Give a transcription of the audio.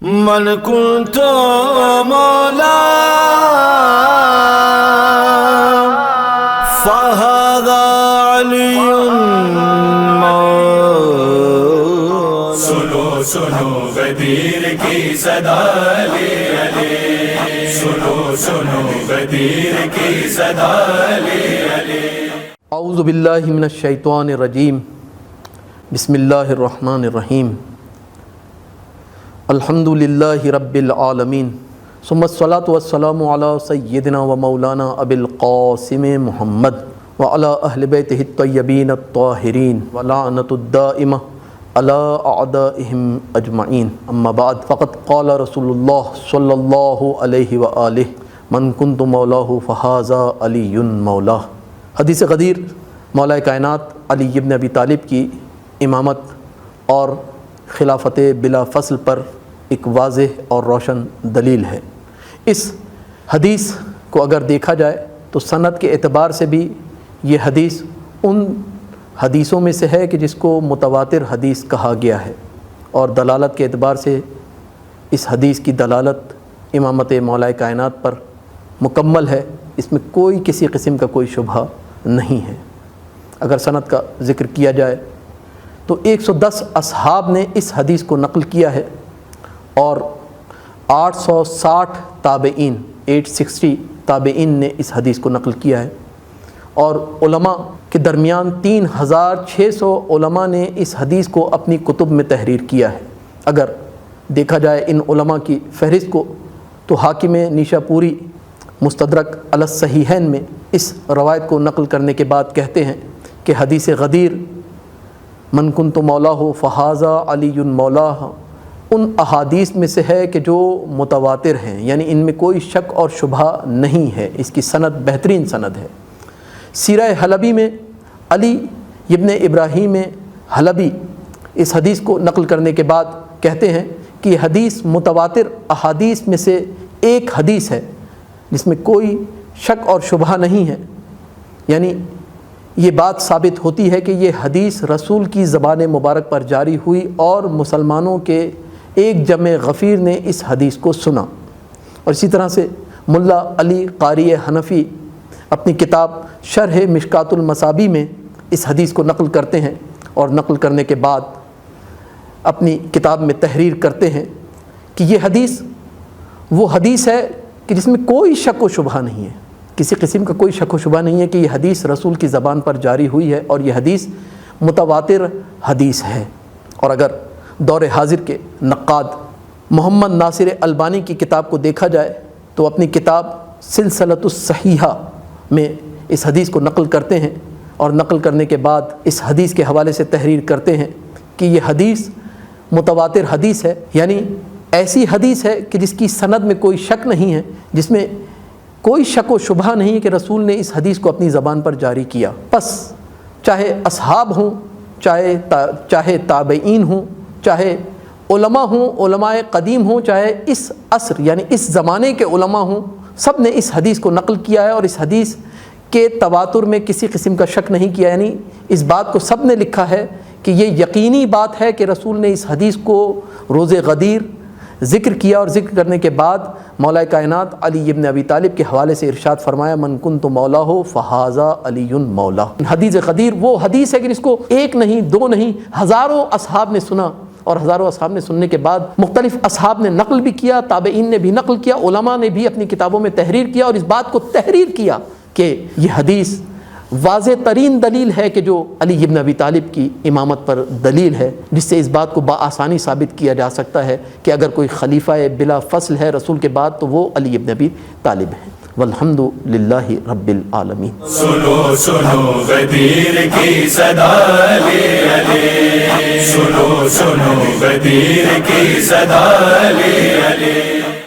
من كنت مولا فهذا علي مولا. سنو سنو غدیر کی صدا علی علی، سنو سنو غدیر کی صدا علی علی. اعوذ باللہ من الشیطان الرجیم، بسم اللہ الرحمن الرحیم. الحمد للہ رب العالمین، ثم الصلاۃ والسلام علی سیدنا و مولانا ابی القاسم محمد وعلی اہل بیتہ الطیبین الطاہرین ولعنۃ الدائمہ علی اعدائہم اجمعین. اما بعد، فقد قال رسول اللہ صلی اللہ علیہ وآلہ من کنت مولاه فہذا علی مولاه. حدیث غدیر مولا کائنات علی ابن ابی طالب کی امامت اور خلافت بلا فصل پر ایک واضح اور روشن دلیل ہے. اس حدیث کو اگر دیکھا جائے تو سند کے اعتبار سے بھی یہ حدیث ان حدیثوں میں سے ہے کہ جس کو متواتر حدیث کہا گیا ہے، اور دلالت کے اعتبار سے اس حدیث کی دلالت امامت مولا کائنات پر مکمل ہے. اس میں کوئی کسی قسم کا کوئی شبہ نہیں ہے. اگر سند کا ذکر کیا جائے تو 110 اصحاب نے اس حدیث کو نقل کیا ہے، اور 860 تابعین 860 تابعین نے اس حدیث کو نقل کیا ہے، اور علماء کے درمیان 3600 علماء نے اس حدیث کو اپنی کتب میں تحریر کیا ہے. اگر دیکھا جائے ان علماء کی فہرست کو تو حاکم نیشاپوری مستدرک علی الصحیحین میں اس روایت کو نقل کرنے کے بعد کہتے ہیں کہ حدیث غدیر من کنت مولاه فہذا علی مولاه ان احادیث میں سے ہے کہ جو متواتر ہیں، یعنی ان میں کوئی شک اور شبہ نہیں ہے. اس کی سند بہترین سند ہے. سیرہ حلبی میں علی ابن ابراہیم حلبی اس حدیث کو نقل کرنے کے بعد کہتے ہیں کہ یہ حدیث متواتر احادیث میں سے ایک حدیث ہے جس میں کوئی شک اور شبہ نہیں ہے. یعنی یہ بات ثابت ہوتی ہے کہ یہ حدیث رسول کی زبان مبارک پر جاری ہوئی اور مسلمانوں کے ایک جمع غفیر نے اس حدیث کو سنا. اور اسی طرح سے ملا علی قاری حنفی اپنی کتاب شرح مشکات المصابی میں اس حدیث کو نقل کرتے ہیں، اور نقل کرنے کے بعد اپنی کتاب میں تحریر کرتے ہیں کہ یہ حدیث وہ حدیث ہے کہ جس میں کوئی شک و شبہ نہیں ہے، کسی قسم کا کوئی شک و شبہ نہیں ہے کہ یہ حدیث رسول کی زبان پر جاری ہوئی ہے، اور یہ حدیث متواتر حدیث ہے. اور اگر دور حاضر کے نقاد محمد ناصر البانی کی کتاب کو دیکھا جائے تو اپنی کتاب سلسلۃ الصحیحہ میں اس حدیث کو نقل کرتے ہیں، اور نقل کرنے کے بعد اس حدیث کے حوالے سے تحریر کرتے ہیں کہ یہ حدیث متواتر حدیث ہے، یعنی ایسی حدیث ہے کہ جس کی سند میں کوئی شک نہیں ہے، جس میں کوئی شک و شبہ نہیں ہے کہ رسول نے اس حدیث کو اپنی زبان پر جاری کیا. بس چاہے اصحاب ہوں، چاہے تابعین ہوں، چاہے علماء ہوں، علماء قدیم ہوں، چاہے اس عصر یعنی اس زمانے کے علماء ہوں، سب نے اس حدیث کو نقل کیا ہے، اور اس حدیث کے تواتر میں کسی قسم کا شک نہیں کیا. یعنی اس بات کو سب نے لکھا ہے کہ یہ یقینی بات ہے کہ رسول نے اس حدیث کو روز غدیر ذکر کیا، اور ذکر کرنے کے بعد مولا کائنات علی ابن ابی طالب کے حوالے سے ارشاد فرمایا من کنت مولاه فہذا علی مولاه. حدیث غدیر وہ حدیث ہے کہ جس کو ایک نہیں، دو نہیں، ہزاروں اصحاب نے سنا، اور ہزاروں اصحاب نے سننے کے بعد مختلف اصحاب نے نقل بھی کیا، تابعین نے بھی نقل کیا، علماء نے بھی اپنی کتابوں میں تحریر کیا، اور اس بات کو تحریر کیا کہ یہ حدیث واضح ترین دلیل ہے کہ جو علی ابن ابی طالب کی امامت پر دلیل ہے، جس سے اس بات کو بآسانی ثابت کیا جا سکتا ہے کہ اگر کوئی خلیفہ بلا فصل ہے رسول کے بعد تو وہ علی ابن ابی طالب ہیں. والحمد للہ رب العالمین. سنو سنو غدیر کی صدا علی علی، سنو سنو غدیر کی صدا علی علی.